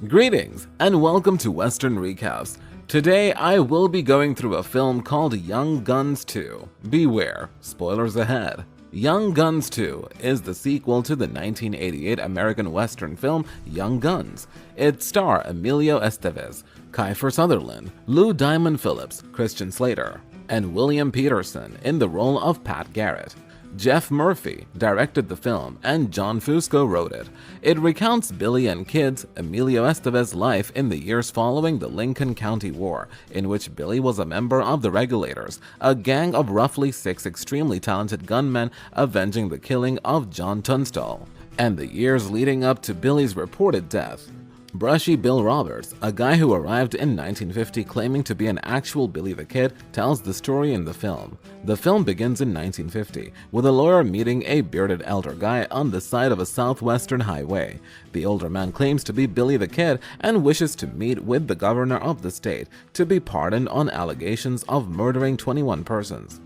Greetings and welcome to Western Recaps. Today I will be going through a film called Young Guns 2. Beware, spoilers ahead. Young Guns 2 is the sequel to the 1988 American Western film Young Guns. It stars Emilio Estevez, Kiefer Sutherland, Lou Diamond Phillips, Christian Slater, and William Peterson in the role of Pat Garrett. Jeff Murphy directed the film and John Fusco wrote it. It recounts Billy and Kid's Emilio Estevez's life in the years following the Lincoln County War, in which Billy was a member of the Regulators, a gang of roughly 6 extremely talented gunmen avenging the killing of John Tunstall, and the years leading up to Billy's reported death. Brushy Bill Roberts, a guy who arrived in 1950 claiming to be an actual Billy the Kid, tells the story in the film. The film begins in 1950, with a lawyer meeting a bearded elder guy on the side of a southwestern highway. The older man claims to be Billy the Kid and wishes to meet with the governor of the state to be pardoned on allegations of murdering 21 persons.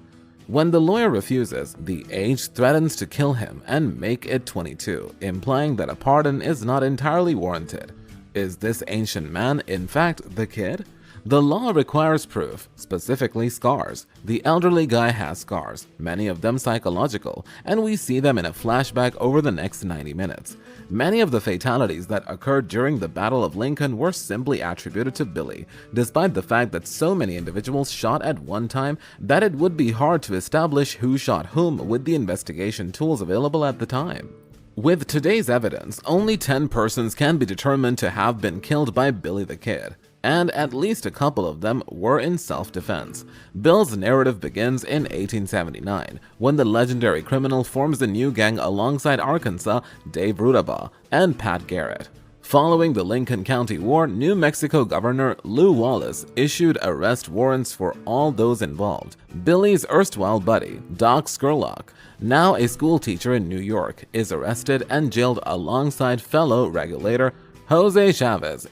When the lawyer refuses, the age threatens to kill him and make it 22, implying that a pardon is not entirely warranted. Is this ancient man, in fact, the kid? The law requires proof, specifically scars. The elderly guy has scars, many of them psychological, and we see them in a flashback over the next 90 minutes. Many of the fatalities that occurred during the Battle of Lincoln were simply attributed to Billy, despite the fact that so many individuals shot at one time that it would be hard to establish who shot whom with the investigation tools available at the time. With today's evidence, only 10 persons can be determined to have been killed by Billy the Kid, and at least a couple of them were in self-defense. Bill's narrative begins in 1879, when the legendary criminal forms a new gang alongside Arkansas Dave Rudabaugh and Pat Garrett. Following the Lincoln County War, New Mexico Governor Lew Wallace issued arrest warrants for all those involved. Billy's erstwhile buddy, Doc Scurlock, now a school teacher in New York, is arrested and jailed alongside fellow regulator Jose Chavez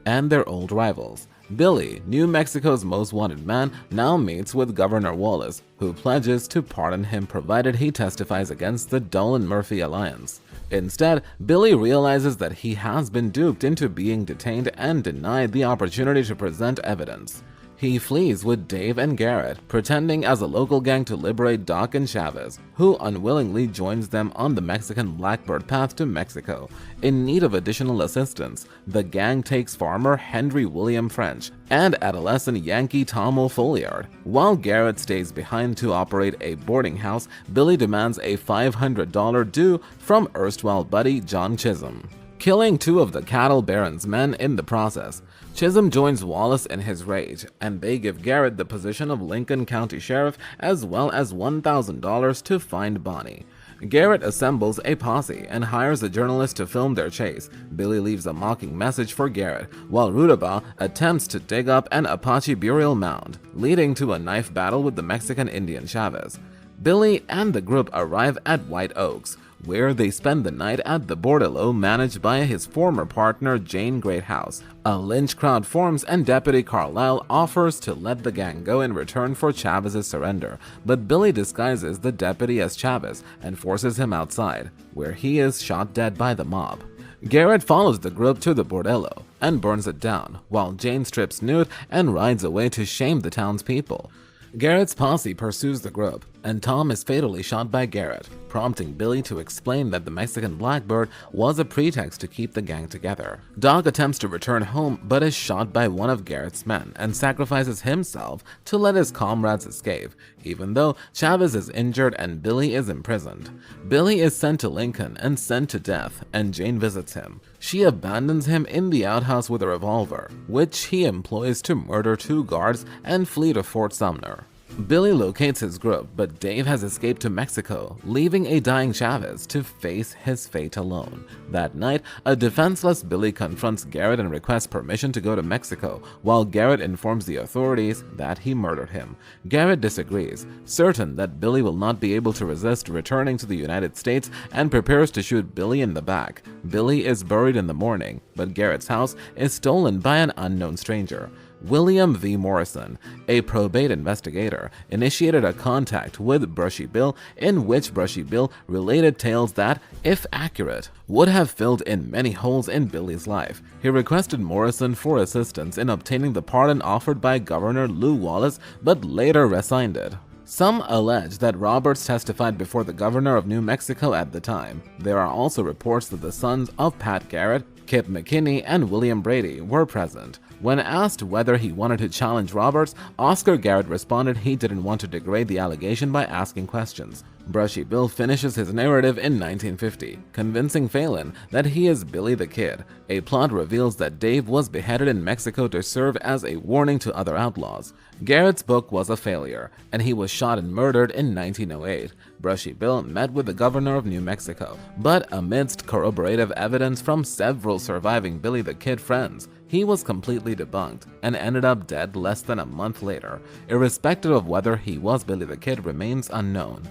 and their old rivals. Billy, New Mexico's most wanted man, now meets with Governor Wallace, who pledges to pardon him provided he testifies against the Dolan-Murphy alliance. Instead, Billy realizes that he has been duped into being detained and denied the opportunity to present evidence. He flees with Dave and Garrett, pretending as a local gang to liberate Doc and Chavez, who unwillingly joins them on the Mexican Blackbird path to Mexico. In need of additional assistance, the gang takes farmer Henry William French and adolescent Yankee Tom O'Folliard. While Garrett stays behind to operate a boarding house, Billy demands a $500 due from erstwhile buddy John Chisholm, killing 2 of the cattle baron's men in the process. Chisholm joins Wallace in his rage, and they give Garrett the position of Lincoln County Sheriff as well as $1,000 to find Bonnie. Garrett assembles a posse and hires a journalist to film their chase. Billy leaves a mocking message for Garrett, while Rudabaugh attempts to dig up an Apache burial mound, leading to a knife battle with the Mexican Indian Chavez. Billy and the group arrive at White Oaks, where they spend the night at the bordello managed by his former partner Jane Greathouse. A lynch crowd forms and Deputy Carlisle offers to let the gang go in return for Chavez's surrender, but Billy disguises the deputy as Chavez and forces him outside, where he is shot dead by the mob. Garrett follows the group to the bordello and burns it down, while Jane strips nude and rides away to shame the townspeople. Garrett's posse pursues the group, and Tom is fatally shot by Garrett, prompting Billy to explain that the Mexican Blackbird was a pretext to keep the gang together. Doc attempts to return home but is shot by one of Garrett's men and sacrifices himself to let his comrades escape, even though Chavez is injured and Billy is imprisoned. Billy is sent to Lincoln and sent to death, and Jane visits him. She abandons him in the outhouse with a revolver, which he employs to murder 2 guards and flee to Fort Sumner. Billy locates his group, but Dave has escaped to Mexico, leaving a dying Chavez to face his fate alone. That night, a defenseless Billy confronts Garrett and requests permission to go to Mexico, while Garrett informs the authorities that he murdered him. Garrett disagrees, certain that Billy will not be able to resist returning to the United States, and prepares to shoot Billy in the back. Billy is buried in the morning, but Garrett's house is stolen by an unknown stranger. William V. Morrison, a probate investigator, initiated a contact with Brushy Bill in which Brushy Bill related tales that, if accurate, would have filled in many holes in Billy's life. He requested Morrison for assistance in obtaining the pardon offered by Governor Lew Wallace, but later rescinded. Some allege that Roberts testified before the governor of New Mexico at the time. There are also reports that the sons of Pat Garrett, Kip McKinney, and William Brady were present. When asked whether he wanted to challenge Roberts, Oscar Garrett responded he didn't want to degrade the allegation by asking questions. Brushy Bill finishes his narrative in 1950, convincing Phelan that he is Billy the Kid. A plot reveals that Dave was beheaded in Mexico to serve as a warning to other outlaws. Garrett's book was a failure, and he was shot and murdered in 1908. Brushy Bill met with the governor of New Mexico, but amidst corroborative evidence from several surviving Billy the Kid friends, he was completely debunked and ended up dead less than a month later. Irrespective of whether he was Billy the Kid remains unknown.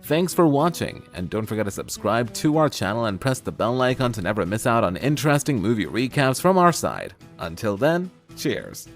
Thanks for watching, and don't forget to subscribe to our channel and press the bell icon to never miss out on interesting movie recaps from our side. Until then, cheers!